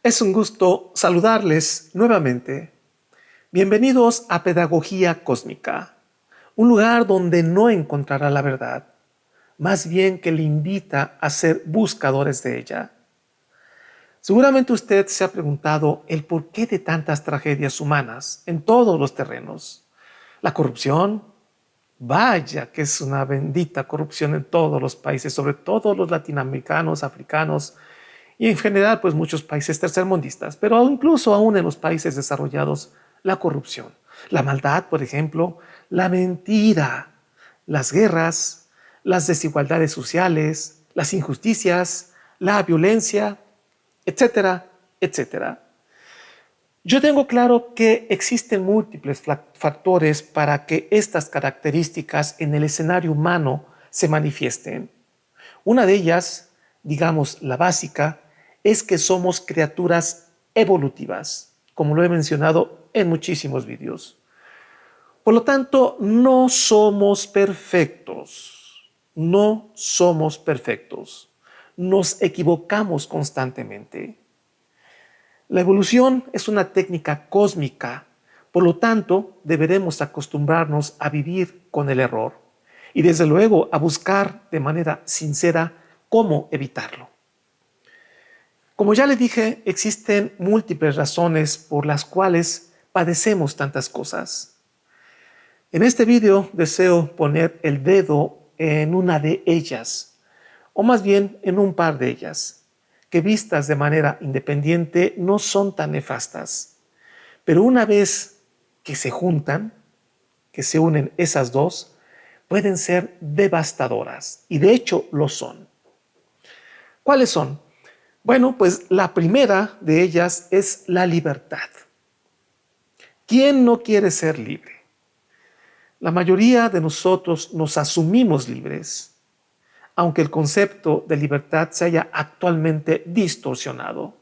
Es un gusto saludarles nuevamente. Bienvenidos a Pedagogía Cósmica, un lugar donde no encontrará la verdad, más bien que le invita a ser buscadores de ella. Seguramente usted se ha preguntado el porqué de tantas tragedias humanas en todos los terrenos. La corrupción, vaya que es una bendita corrupción en todos los países, sobre todo los latinoamericanos, africanos, y en general, pues muchos países tercermundistas, pero incluso aún en los países desarrollados, la corrupción, la maldad, por ejemplo, la mentira, las guerras, las desigualdades sociales, las injusticias, la violencia, etcétera, etcétera. Yo tengo claro que existen múltiples factores para que estas características en el escenario humano se manifiesten. Una de ellas, digamos la básica, es que somos criaturas evolutivas, como lo he mencionado en muchísimos vídeos. Por lo tanto, no somos perfectos. No somos perfectos. Nos equivocamos constantemente. La evolución es una técnica cósmica, por lo tanto, deberemos acostumbrarnos a vivir con el error y desde luego a buscar de manera sincera cómo evitarlo. Como ya le dije, existen múltiples razones por las cuales padecemos tantas cosas. En este video deseo poner el dedo en una de ellas, o más bien en un par de ellas, que vistas de manera independiente no son tan nefastas. Pero una vez que se juntan, que se unen esas dos, pueden ser devastadoras, y de hecho lo son. ¿Cuáles son? Bueno, pues la primera de ellas es la libertad. ¿Quién no quiere ser libre? La mayoría de nosotros nos asumimos libres, aunque el concepto de libertad se haya actualmente distorsionado.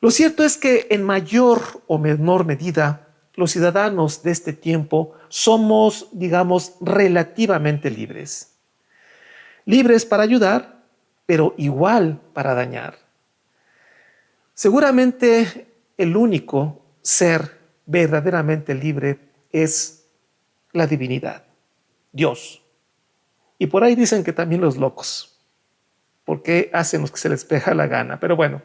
Lo cierto es que en mayor o menor medida, los ciudadanos de este tiempo somos, digamos, relativamente libres. Libres para ayudar, pero igual para dañar. Seguramente el único ser verdaderamente libre es la divinidad, Dios. Y por ahí dicen que también los locos, porque hacen lo que se les peja la gana. Pero bueno,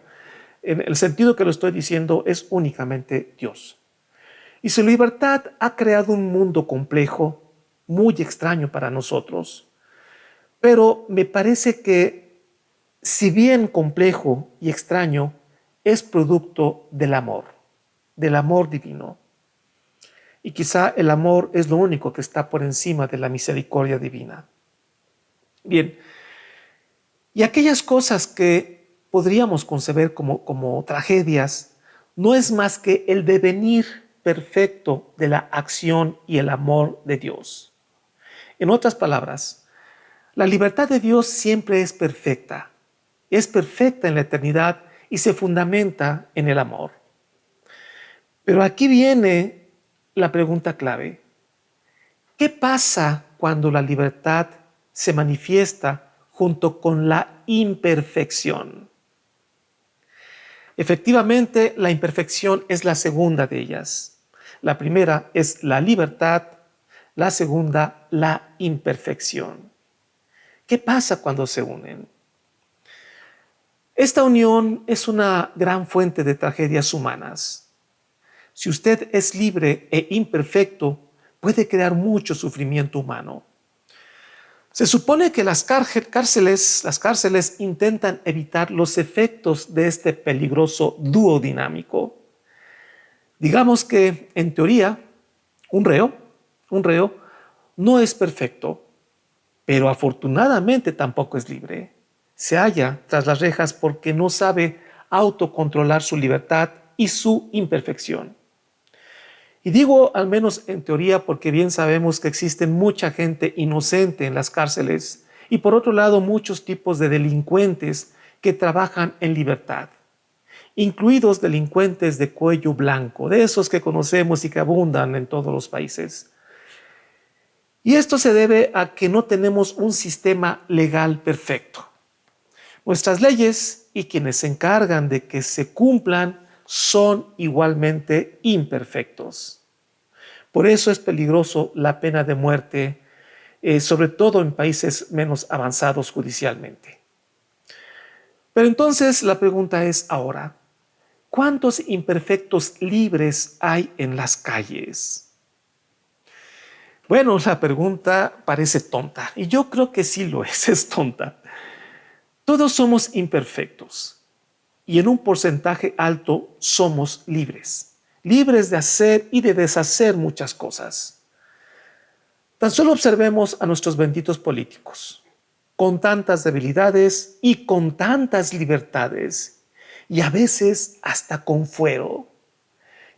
en el sentido que lo estoy diciendo es únicamente Dios. Y su libertad ha creado un mundo complejo, muy extraño para nosotros. Pero me parece que, si bien complejo y extraño, es producto del amor divino. Y quizá el amor es lo único que está por encima de la misericordia divina. Bien, y aquellas cosas que podríamos concebir como tragedias, no es más que el devenir perfecto de la acción y el amor de Dios. En otras palabras, la libertad de Dios siempre es perfecta en la eternidad y se fundamenta en el amor. Pero aquí viene la pregunta clave. ¿Qué pasa cuando la libertad se manifiesta junto con la imperfección? Efectivamente, la imperfección es la segunda de ellas. La primera es la libertad, la segunda, la imperfección. ¿Qué pasa cuando se unen? Esta unión es una gran fuente de tragedias humanas. Si usted es libre e imperfecto, puede crear mucho sufrimiento humano. Se supone que las cárceles intentan evitar los efectos de este peligroso dúo dinámico. Digamos que, en teoría, un reo no es perfecto, pero afortunadamente tampoco es libre. Se halla tras las rejas porque no sabe autocontrolar su libertad y su imperfección. Y digo al menos en teoría porque bien sabemos que existen mucha gente inocente en las cárceles y por otro lado muchos tipos de delincuentes que trabajan en libertad, incluidos delincuentes de cuello blanco, de esos que conocemos y que abundan en todos los países. Y esto se debe a que no tenemos un sistema legal perfecto. Nuestras leyes y quienes se encargan de que se cumplan son igualmente imperfectos. Por eso es peligroso la pena de muerte, sobre todo en países menos avanzados judicialmente. Pero entonces la pregunta es ahora, ¿cuántos imperfectos libres hay en las calles? Bueno, la pregunta parece tonta, y yo creo que sí lo es tonta. Todos somos imperfectos, y en un porcentaje alto somos libres, libres de hacer y de deshacer muchas cosas. Tan solo observemos a nuestros benditos políticos, con tantas debilidades y con tantas libertades, y a veces hasta con fuero.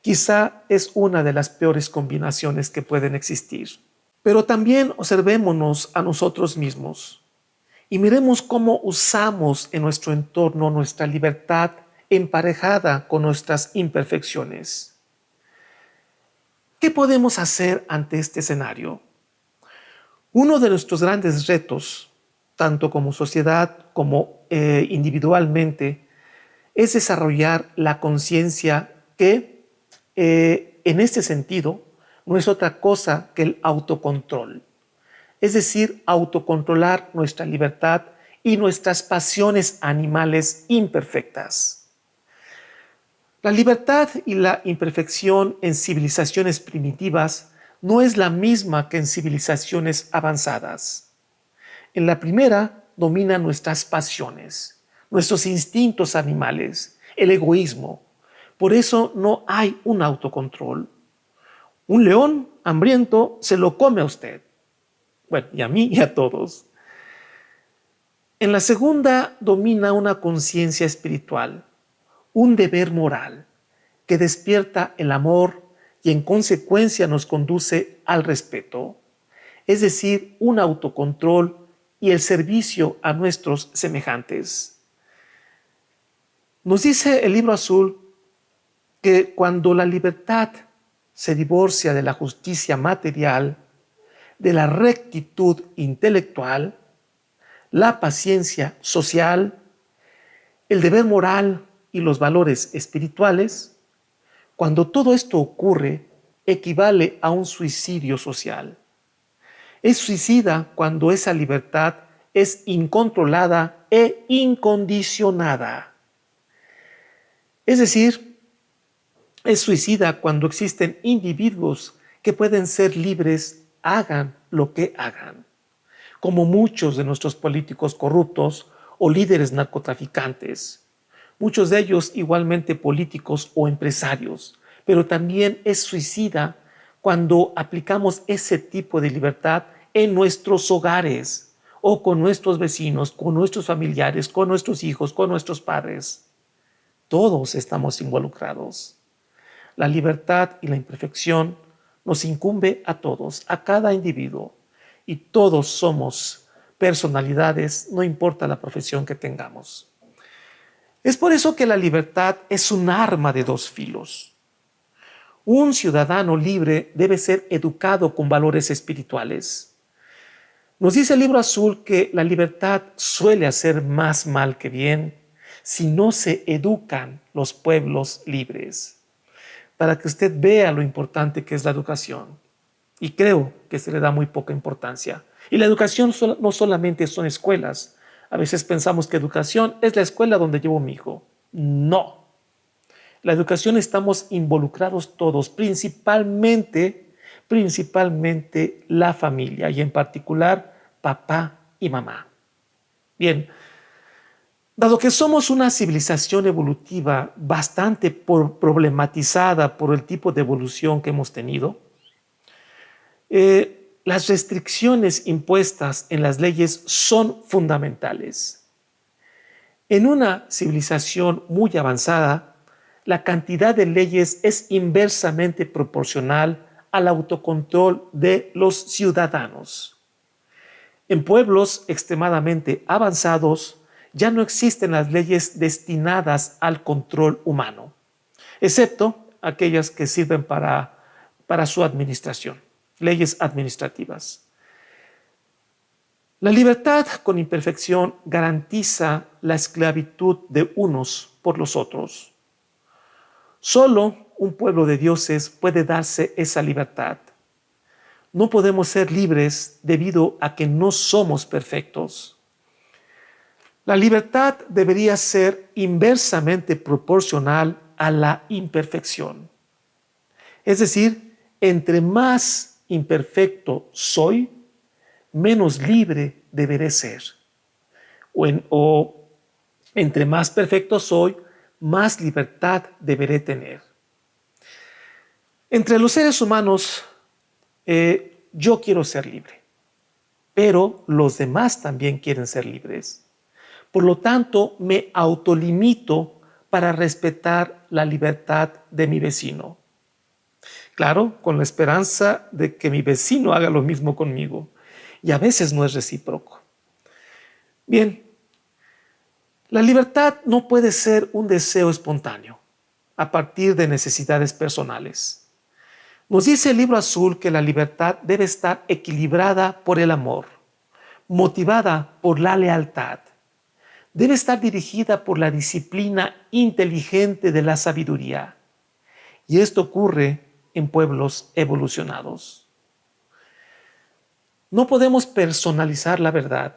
Quizá es una de las peores combinaciones que pueden existir. Pero también observémonos a nosotros mismos y miremos cómo usamos en nuestro entorno nuestra libertad emparejada con nuestras imperfecciones. ¿Qué podemos hacer ante este escenario? Uno de nuestros grandes retos, tanto como sociedad como individualmente, es desarrollar la conciencia que, en este sentido, no es otra cosa que el autocontrol. Es decir, autocontrolar nuestra libertad y nuestras pasiones animales imperfectas. La libertad y la imperfección en civilizaciones primitivas no es la misma que en civilizaciones avanzadas. En la primera dominan nuestras pasiones, nuestros instintos animales, el egoísmo. Por eso no hay un autocontrol. Un león hambriento se lo come a usted. Bueno, y a mí y a todos. En la segunda domina una conciencia espiritual, un deber moral que despierta el amor y en consecuencia nos conduce al respeto, es decir, un autocontrol y el servicio a nuestros semejantes. Nos dice el Libro Azul que cuando la libertad se divorcia de la justicia material, de la rectitud intelectual, la paciencia social, el deber moral y los valores espirituales, cuando todo esto ocurre, equivale a un suicidio social. Es suicida cuando esa libertad es incontrolada e incondicionada. Es decir, es suicida cuando existen individuos que pueden ser libres, hagan lo que hagan, como muchos de nuestros políticos corruptos o líderes narcotraficantes, muchos de ellos igualmente políticos o empresarios, pero también es suicida cuando aplicamos ese tipo de libertad en nuestros hogares o con nuestros vecinos, con nuestros familiares, con nuestros hijos, con nuestros padres. Todos estamos involucrados. La libertad y la imperfección nos incumbe a todos, a cada individuo, y todos somos personalidades, no importa la profesión que tengamos. Es por eso que la libertad es un arma de dos filos. Un ciudadano libre debe ser educado con valores espirituales. Nos dice el Libro Azul que la libertad suele hacer más mal que bien si no se educan los pueblos libres. Para que usted vea lo importante que es la educación. Y creo que se le da muy poca importancia. Y la educación no solamente son escuelas. A veces pensamos que educación es la escuela donde llevo a mi hijo. No. La educación estamos involucrados todos, principalmente la familia y en particular papá y mamá. Bien, dado que somos una civilización evolutiva bastante problematizada por el tipo de evolución que hemos tenido, las restricciones impuestas en las leyes son fundamentales. En una civilización muy avanzada, la cantidad de leyes es inversamente proporcional al autocontrol de los ciudadanos. En pueblos extremadamente avanzados, ya no existen las leyes destinadas al control humano, excepto aquellas que sirven para su administración, leyes administrativas. La libertad con imperfección garantiza la esclavitud de unos por los otros. Solo un pueblo de dioses puede darse esa libertad. No podemos ser libres debido a que no somos perfectos. La libertad debería ser inversamente proporcional a la imperfección. Es decir, entre más imperfecto soy, menos libre deberé ser. O entre más perfecto soy, más libertad deberé tener. Entre los seres humanos, yo quiero ser libre, pero los demás también quieren ser libres. Por lo tanto, me autolimito para respetar la libertad de mi vecino. Claro, con la esperanza de que mi vecino haga lo mismo conmigo. Y a veces no es recíproco. Bien, la libertad no puede ser un deseo espontáneo, a partir de necesidades personales. Nos dice el Libro Azul que la libertad debe estar equilibrada por el amor, motivada por la lealtad. Debe estar dirigida por la disciplina inteligente de la sabiduría. Y esto ocurre en pueblos evolucionados. No podemos personalizar la verdad,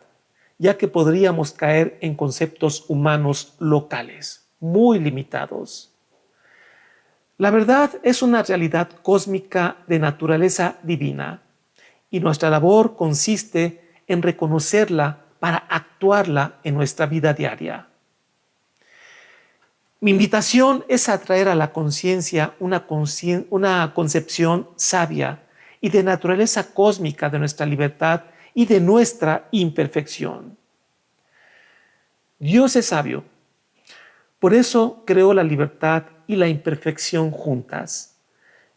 ya que podríamos caer en conceptos humanos locales, muy limitados. La verdad es una realidad cósmica de naturaleza divina, y nuestra labor consiste en reconocerla para actuarla en nuestra vida diaria. Mi invitación es a traer a la conciencia una concepción sabia y de naturaleza cósmica de nuestra libertad y de nuestra imperfección. Dios es sabio. Por eso creó la libertad y la imperfección juntas,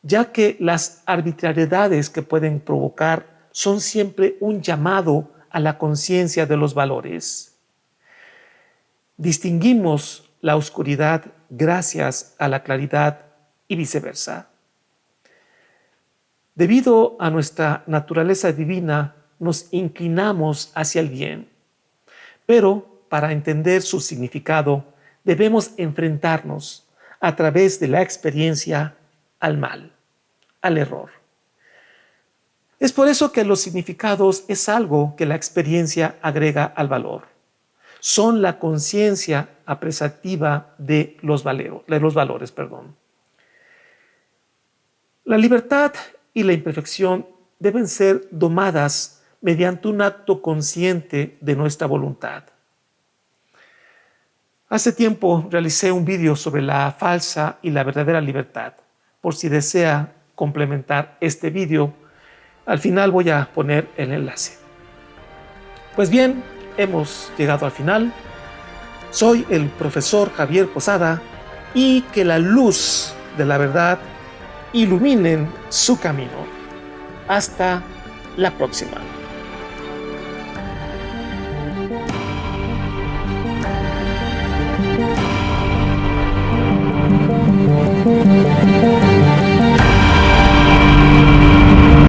ya que las arbitrariedades que pueden provocar son siempre un llamado a la conciencia de los valores. Distinguimos la oscuridad gracias a la claridad y viceversa. Debido a nuestra naturaleza divina, nos inclinamos hacia el bien, pero para entender su significado debemos enfrentarnos a través de la experiencia al mal, al error. Es por eso que los significados es algo que la experiencia agrega al valor. Son la conciencia apreciativa de los valores. La libertad y la imperfección deben ser domadas mediante un acto consciente de nuestra voluntad. Hace tiempo realicé un vídeo sobre la falsa y la verdadera libertad. Por si desea complementar este vídeo, al final voy a poner el enlace. Pues bien, hemos llegado al final. Soy el profesor Javier Posada y que la luz de la verdad ilumine su camino. Hasta la próxima.